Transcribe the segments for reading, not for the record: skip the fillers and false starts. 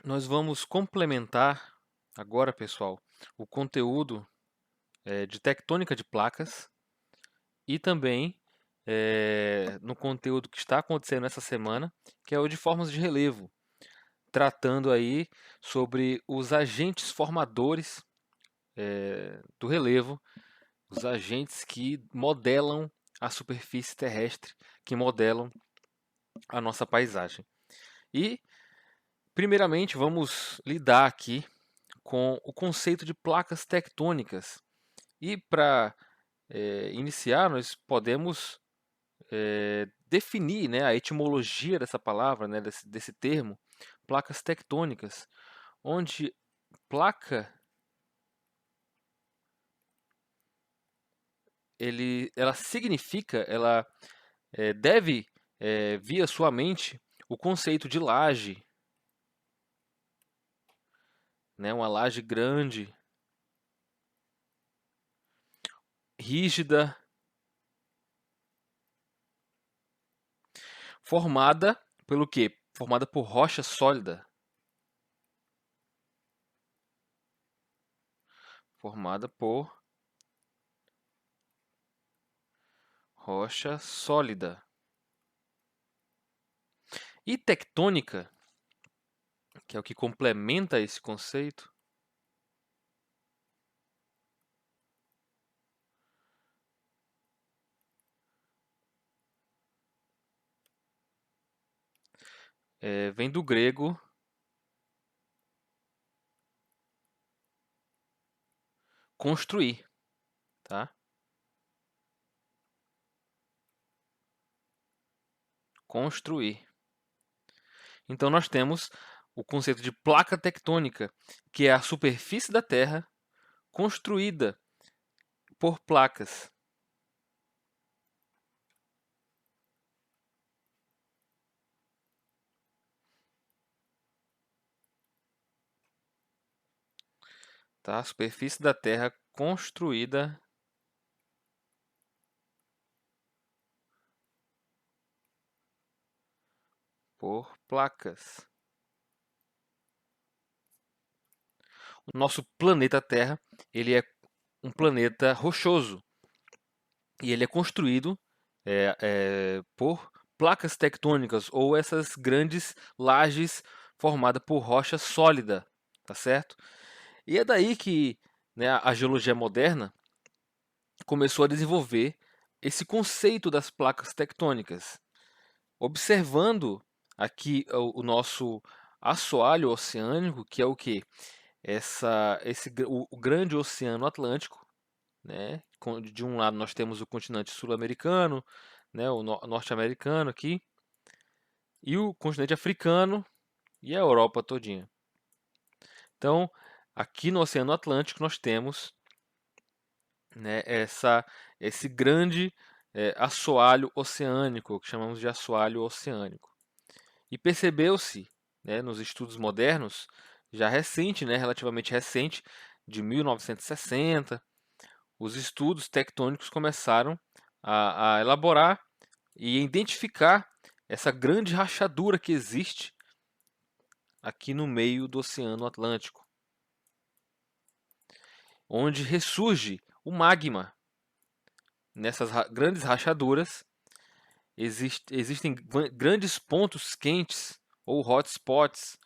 Nós vamos complementar agora, pessoal, o conteúdo de tectônica de placas e também no conteúdo que está acontecendo essa semana, que é o de formas de relevo, tratando aí sobre os agentes formadores do relevo, os agentes que modelam a superfície terrestre, que modelam a nossa paisagem. E, primeiramente, vamos lidar aqui com o conceito de placas tectônicas. E para iniciar, nós podemos definir, né, a etimologia dessa palavra, né, desse termo, placas tectônicas, onde placa ela significa, ela deve vir à sua mente o conceito de laje, né, uma laje grande, rígida, formada pelo quê? Formada por rocha sólida. Formada por rocha sólida. E tectônica, que é o que complementa esse conceito, vem do grego construir, tá? Construir. Então nós temos o conceito de placa tectônica, que é a superfície da Terra construída por placas. Tá? A superfície da Terra construída por placas. O nosso planeta Terra, ele é um planeta rochoso e ele é construído por placas tectônicas ou essas grandes lajes formadas por rocha sólida, tá certo? E é daí que, né, a geologia moderna começou a desenvolver esse conceito das placas tectônicas, observando aqui o nosso assoalho oceânico, que é o que? O grande oceano Atlântico, né? De um lado nós temos o continente sul-americano, né? O norte-americano aqui, e o continente africano e a Europa todinha. Então, aqui no Oceano Atlântico nós temos, né, esse grande assoalho oceânico, que chamamos de assoalho oceânico. E percebeu-se, né, nos estudos modernos, já recente, né, relativamente recente, de 1960, os estudos tectônicos começaram a elaborar e identificar essa grande rachadura que existe aqui no meio do Oceano Atlântico, onde ressurge o magma. Nessas grandes rachaduras existem grandes pontos quentes ou hotspots,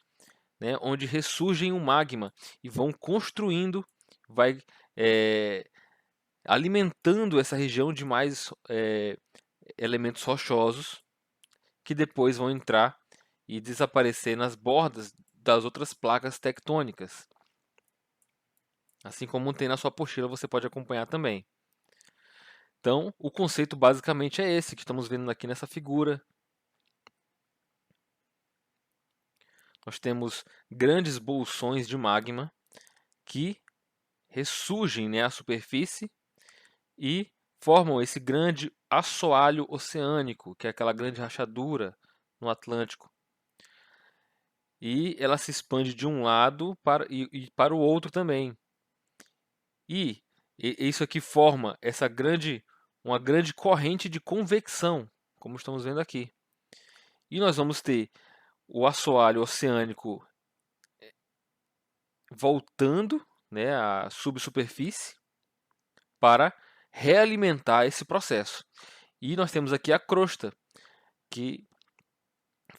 né, onde ressurgem o magma e vão construindo, vai alimentando essa região de mais elementos rochosos que depois vão entrar e desaparecer nas bordas das outras placas tectônicas. Assim como tem na sua apostila, você pode acompanhar também. Então, o conceito basicamente é esse que estamos vendo aqui nessa figura. Nós temos grandes bolsões de magma que ressurgem, né, à superfície e formam esse grande assoalho oceânico, que é aquela grande rachadura no Atlântico. E ela se expande de um lado e para o outro também. E isso aqui forma uma grande corrente de convecção, como estamos vendo aqui. E nós vamos ter o assoalho oceânico voltando, né, à subsuperfície para realimentar esse processo. E nós temos aqui a crosta, que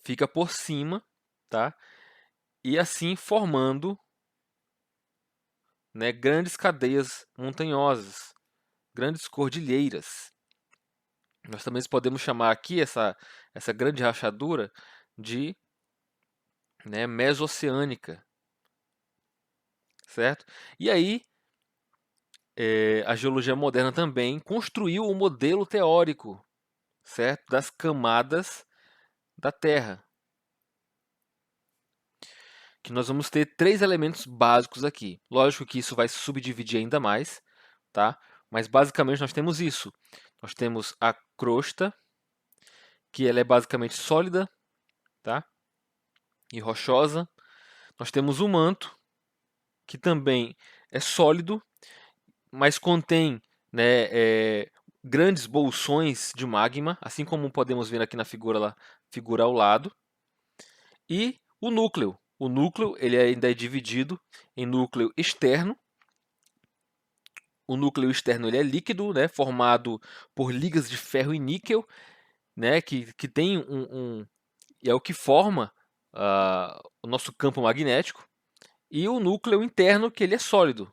fica por cima, tá? E assim formando, né, grandes cadeias montanhosas, grandes cordilheiras. Nós também podemos chamar aqui essa grande rachadura de, né, mesoceânica, certo? E aí, a geologia moderna também construiu o modelo teórico, certo, das camadas da Terra. Que nós vamos ter três elementos básicos aqui. Lógico que isso vai se subdividir ainda mais, tá? Mas basicamente nós temos isso. Nós temos a crosta, que ela é basicamente sólida, tá? E rochosa. Nós temos o manto, que também é sólido, mas contém, né, grandes bolsões de magma, assim como podemos ver aqui na figura ao lado. E o núcleo. O núcleo ele ainda é dividido em núcleo externo. O núcleo externo ele é líquido, né, formado por ligas de ferro e níquel, né, que tem é o que forma o nosso campo magnético. E o núcleo interno que ele é sólido.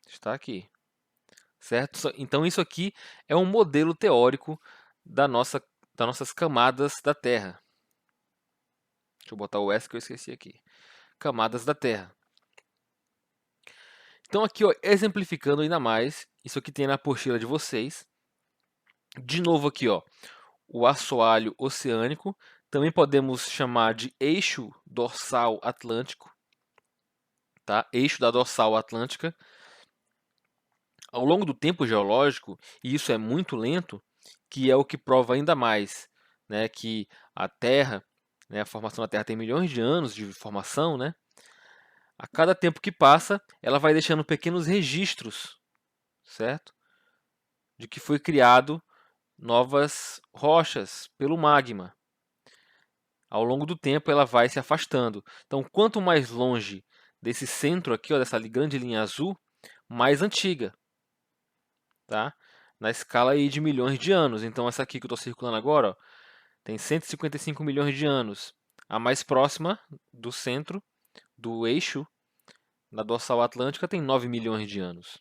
Está aqui, certo? Então isso aqui é um modelo teórico da nossa, das nossas camadas da Terra. Deixa eu botar o S que eu esqueci aqui. Camadas da Terra. Então aqui, ó, exemplificando ainda mais, isso aqui tem na apostila de vocês. De novo aqui, ó, o assoalho oceânico, também podemos chamar de eixo dorsal atlântico, tá? Eixo da dorsal atlântica. Ao longo do tempo geológico, e isso é muito lento, que é o que prova ainda mais, né, que a Terra, né, a formação da Terra tem milhões de anos de formação, né? A cada tempo que passa, ela vai deixando pequenos registros, certo? De que foi criado novas rochas pelo magma. Ao longo do tempo, ela vai se afastando. Então, quanto mais longe desse centro aqui, ó, dessa grande linha azul, mais antiga, tá? Na escala aí de milhões de anos. Então, essa aqui que eu estou circulando agora, ó, tem 155 milhões de anos. A mais próxima do centro, do eixo, na dorsal atlântica, tem 9 milhões de anos.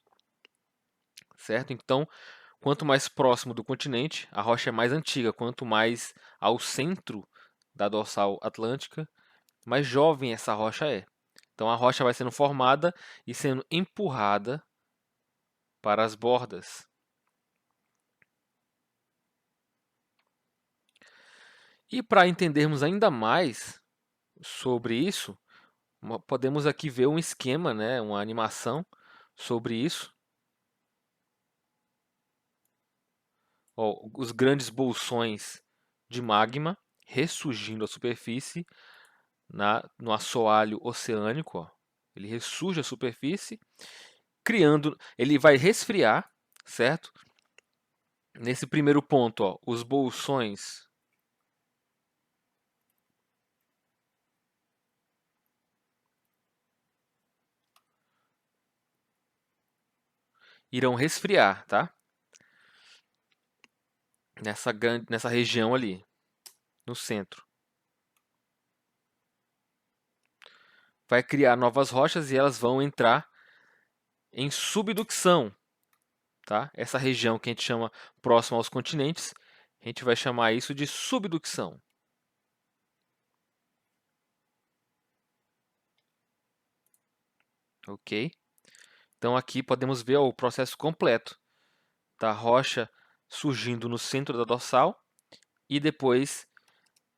Certo? Então, quanto mais próximo do continente, a rocha é mais antiga. Quanto mais ao centro da dorsal atlântica, mais jovem essa rocha é. Então, a rocha vai sendo formada e sendo empurrada para as bordas. E para entendermos ainda mais sobre isso, podemos aqui ver um esquema, né, uma animação sobre isso. Ó, os grandes bolsões de magma ressurgindo à superfície no assoalho oceânico. Ó. Ele ressurge à superfície, criando. Ele vai resfriar, certo? Nesse primeiro ponto, ó, os bolsões irão resfriar, tá? Nessa região ali, no centro. Vai criar novas rochas e elas vão entrar em subducção, tá? Essa região que a gente chama próxima aos continentes, a gente vai chamar isso de subducção. Ok? Então aqui podemos ver ó, o processo completo da rocha surgindo no centro da dorsal e depois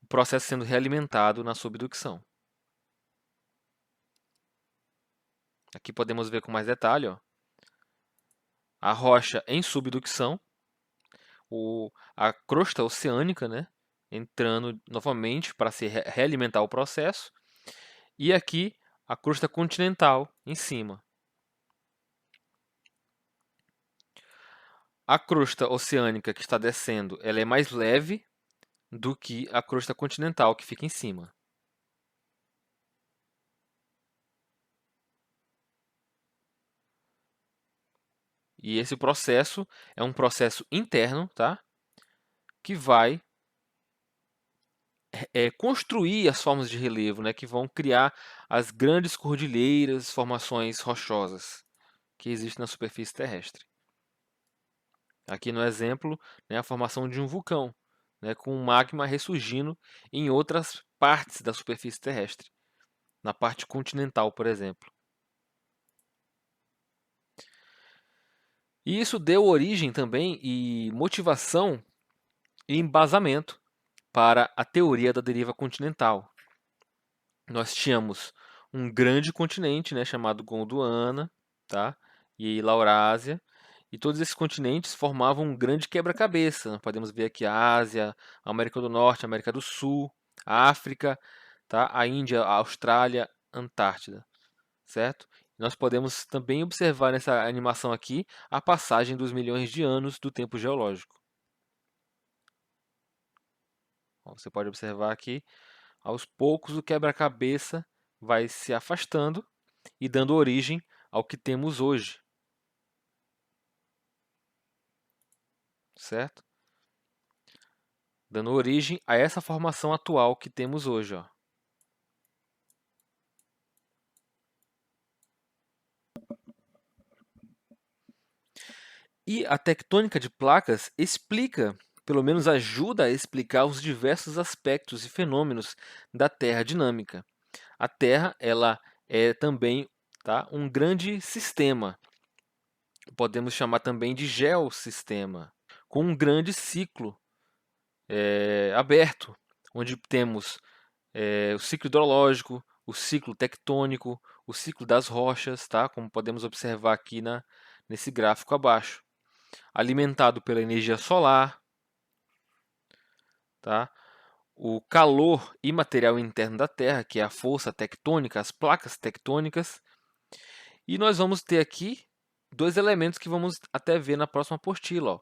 o processo sendo realimentado na subducção. Aqui podemos ver com mais detalhe ó, a rocha em subducção, a crosta oceânica, né, entrando novamente para se realimentar o processo, e aqui a crosta continental em cima. A crosta oceânica que está descendo, ela é mais leve do que a crosta continental que fica em cima. E esse processo é um processo interno, tá? Que vai construir as formas de relevo, né? Que vão criar as grandes cordilheiras, formações rochosas que existem na superfície terrestre. Aqui no exemplo, né, a formação de um vulcão, né, com magma ressurgindo em outras partes da superfície terrestre, na parte continental, por exemplo. E isso deu origem também e motivação e embasamento para a teoria da deriva continental. Nós tínhamos um grande continente, né, chamado Gondwana, tá? E Laurásia, e todos esses continentes formavam um grande quebra-cabeça. Podemos ver aqui a Ásia, a América do Norte, a América do Sul, a África, tá? A Índia, a Austrália, a Antártida, certo? Nós podemos também observar nessa animação aqui a passagem dos milhões de anos do tempo geológico. Você pode observar aqui, aos poucos o quebra-cabeça vai se afastando e dando origem ao que temos hoje, certo? Dando origem a essa formação atual que temos hoje, ó. E a tectônica de placas explica, pelo menos ajuda a explicar os diversos aspectos e fenômenos da Terra dinâmica. A Terra, ela é também, tá, um grande sistema. Podemos chamar também de geossistema, com um grande ciclo aberto, onde temos o ciclo hidrológico, o ciclo tectônico, o ciclo das rochas, tá? Como podemos observar aqui nesse gráfico abaixo. Alimentado pela energia solar, tá? O calor e material interno da Terra, que é a força tectônica, as placas tectônicas. E nós vamos ter aqui dois elementos que vamos até ver na próxima apostila, ó.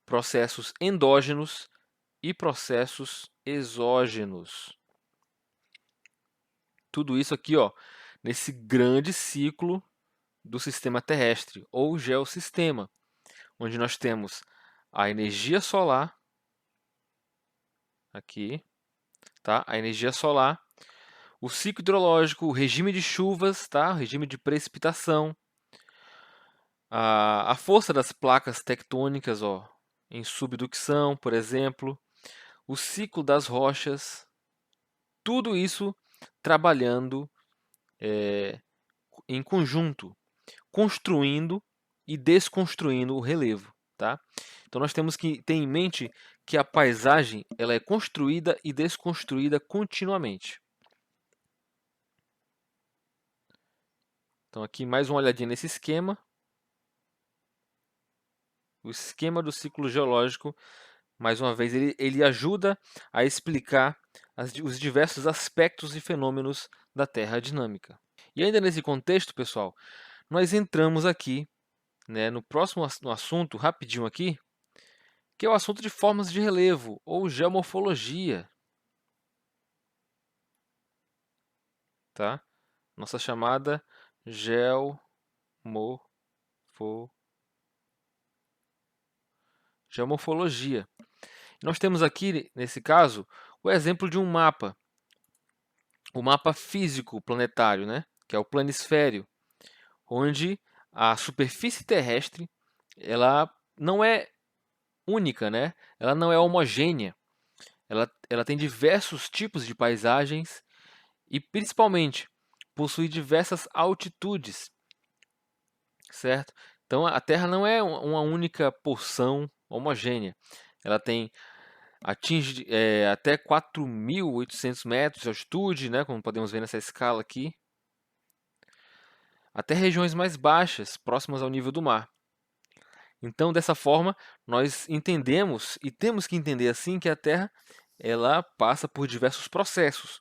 Processos endógenos e processos exógenos. Tudo isso aqui, ó, nesse grande ciclo do sistema terrestre, ou geossistema, onde nós temos a energia solar, aqui, tá? A energia solar, o ciclo hidrológico, o regime de chuvas, tá? O regime de precipitação, a força das placas tectônicas, ó, em subducção, por exemplo, o ciclo das rochas, tudo isso trabalhando em conjunto, construindo e desconstruindo o relevo, tá? Então nós temos que ter em mente que a paisagem ela é construída e desconstruída continuamente. Então aqui mais uma olhadinha nesse esquema. O esquema do ciclo geológico, mais uma vez, ele ajuda a explicar os diversos aspectos e fenômenos da Terra dinâmica. E ainda nesse contexto, pessoal, nós entramos aqui, né, no próximo no assunto, rapidinho aqui, que é o assunto de formas de relevo, ou geomorfologia. Tá? Nossa chamada geomorfologia. Nós temos aqui, nesse caso, o exemplo de um mapa. O mapa físico planetário, né? Que é o planisfério, onde a superfície terrestre ela não é única, né? Ela não é homogênea. Ela tem diversos tipos de paisagens e, principalmente, possui diversas altitudes, certo? Então, a Terra não é uma única porção homogênea. Ela atinge até 4.800 metros de altitude, né? Como podemos ver nessa escala aqui, até regiões mais baixas, próximas ao nível do mar. Então, dessa forma, nós entendemos e temos que entender assim que a Terra ela passa por diversos processos.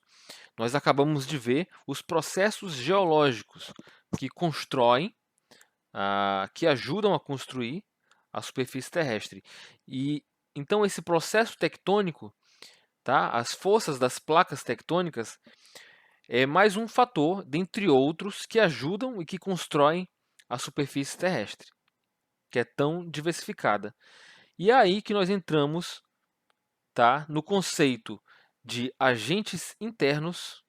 Nós acabamos de ver os processos geológicos que constroem, que ajudam a construir a superfície terrestre. E então esse processo tectônico, tá? As forças das placas tectônicas é mais um fator, dentre outros, que ajudam e que constroem a superfície terrestre. que é tão diversificada. E é aí que nós entramos, tá, no conceito de agentes internos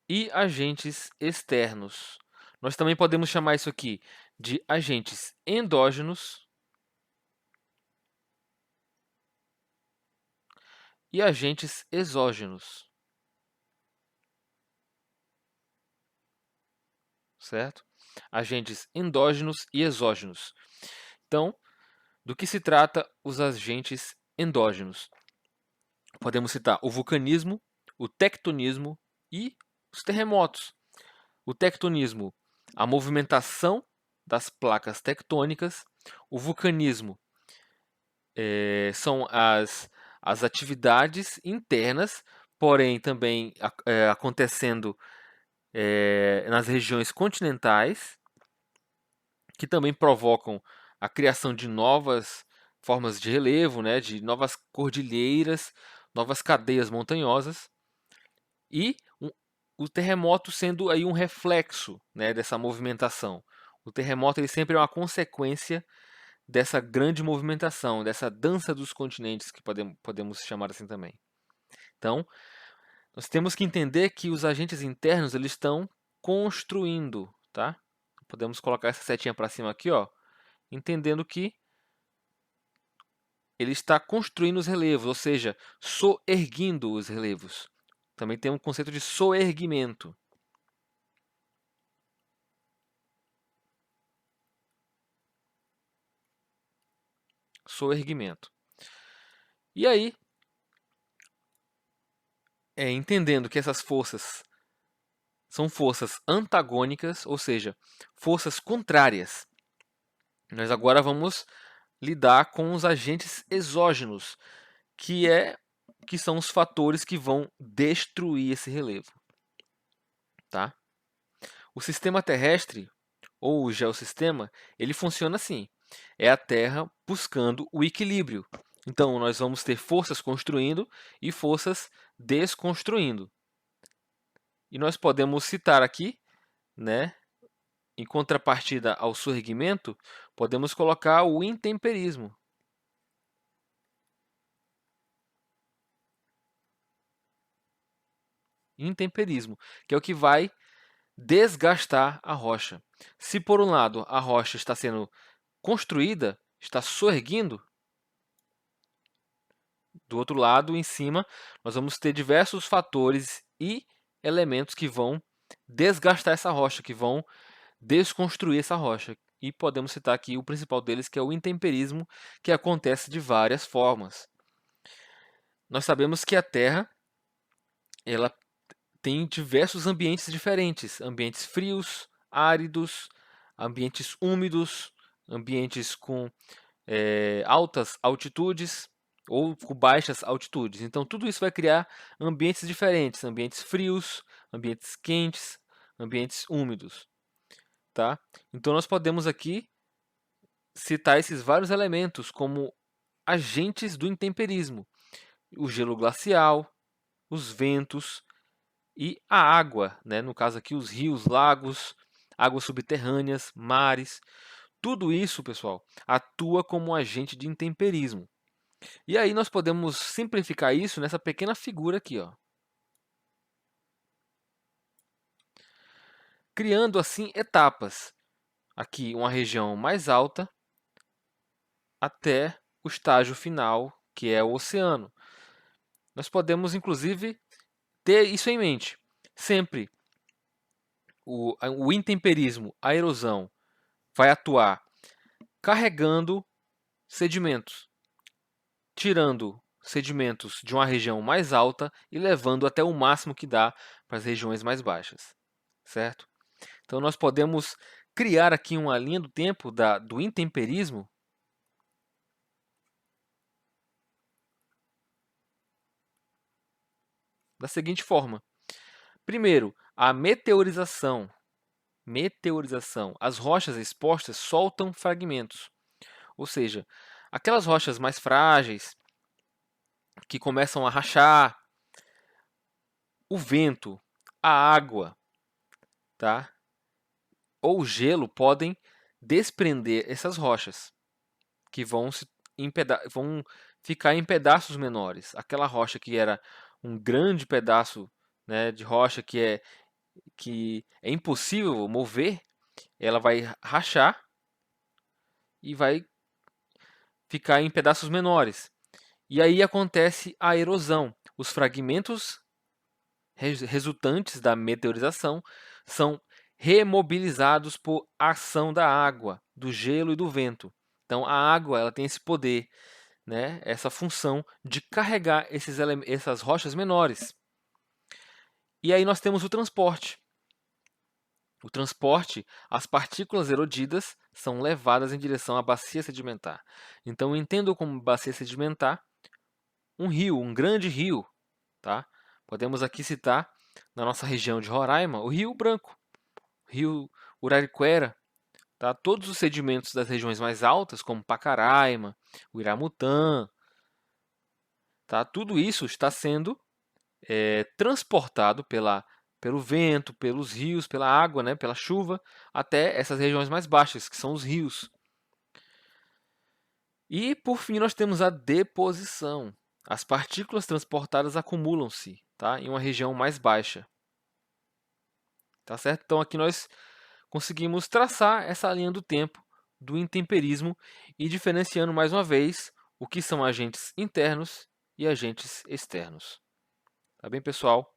e agentes externos. Nós também podemos chamar isso aqui de agentes endógenos e agentes exógenos, certo? Agentes endógenos e exógenos. Então, do que se trata os agentes endógenos? Podemos citar o vulcanismo, o tectonismo e os terremotos. O tectonismo, a movimentação das placas tectônicas. O vulcanismo são as atividades internas, porém também acontecendo nas regiões continentais, que também provocam a criação de novas formas de relevo, né, de novas cordilheiras, novas cadeias montanhosas, e o terremoto sendo aí um reflexo, né, dessa movimentação. O terremoto ele sempre é uma consequência dessa grande movimentação, dessa dança dos continentes, que podemos chamar assim também. Então, nós temos que entender que os agentes internos eles estão construindo, tá? Podemos colocar essa setinha para cima aqui, ó, entendendo que ele está construindo os relevos, ou seja, soerguindo os relevos. Também tem um conceito de soerguimento. Soerguimento. E aí, entendendo que essas forças são forças antagônicas, ou seja, forças contrárias, nós agora vamos lidar com os agentes exógenos, que são os fatores que vão destruir esse relevo, tá? O sistema terrestre ou o geossistema, ele funciona assim. É a Terra buscando o equilíbrio. Então nós vamos ter forças construindo e forças desconstruindo. E nós podemos citar aqui, né, em contrapartida ao surgimento, podemos colocar o intemperismo. Intemperismo, que é o que vai desgastar a rocha. Se por um lado a rocha está sendo construída, está soerguindo, do outro lado, em cima, nós vamos ter diversos fatores e elementos que vão desgastar essa rocha, que vão desconstruir essa rocha. E podemos citar aqui o principal deles, que é o intemperismo, que acontece de várias formas. Nós sabemos que a Terra ela tem diversos ambientes diferentes, ambientes frios, áridos, ambientes úmidos, ambientes com altas altitudes ou com baixas altitudes. Então, tudo isso vai criar ambientes diferentes, ambientes frios, ambientes quentes, ambientes úmidos, tá? Então, nós podemos aqui citar esses vários elementos como agentes do intemperismo: o gelo glacial, os ventos e a água, né? No caso aqui, os rios, lagos, águas subterrâneas, mares. Tudo isso, pessoal, atua como um agente de intemperismo. E aí nós podemos simplificar isso nessa pequena figura aqui, ó. Criando assim etapas. Aqui uma região mais alta até o estágio final, que é o oceano. Nós podemos, inclusive, ter isso em mente. Sempre o intemperismo, a erosão, vai atuar carregando sedimentos, tirando sedimentos de uma região mais alta e levando até o máximo que dá para as regiões mais baixas, certo? Então nós podemos criar aqui uma linha do tempo do intemperismo da seguinte forma. Primeiro, a meteorização. Meteorização. As rochas expostas soltam fragmentos. Ou seja, aquelas rochas mais frágeis que começam a rachar, o vento, a água, tá? ou gelo podem desprender essas rochas, que vão ficar em pedaços menores. Aquela rocha que era um grande pedaço, né, de rocha que é impossível mover, ela vai rachar e vai ficar em pedaços menores. E aí acontece a erosão. Os fragmentos resultantes da meteorização são remobilizados por ação da água, do gelo e do vento. Então a água ela tem esse poder, né, essa função de carregar essas rochas menores. E aí nós temos o transporte. O transporte, as partículas erodidas são levadas em direção à bacia sedimentar. Então entendo como bacia sedimentar um rio, um grande rio, tá? Podemos aqui citar na nossa região de Roraima o Rio Branco, o Rio Uraricuera, tá? Todos os sedimentos das regiões mais altas, como Pacaraima, o Iramutã, tá? Tudo isso está sendo transportado pelo vento, pelos rios, pela água, né, pela chuva, até essas regiões mais baixas, que são os rios. E, por fim, nós temos a deposição. As partículas transportadas acumulam-se, tá, em uma região mais baixa. Tá certo? Então, aqui nós conseguimos traçar essa linha do tempo do intemperismo e diferenciando mais uma vez o que são agentes internos e agentes externos. Tá bem, pessoal?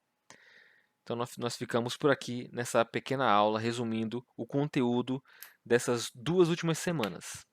Então, nós ficamos por aqui nessa pequena aula, resumindo o conteúdo dessas 2 últimas semanas.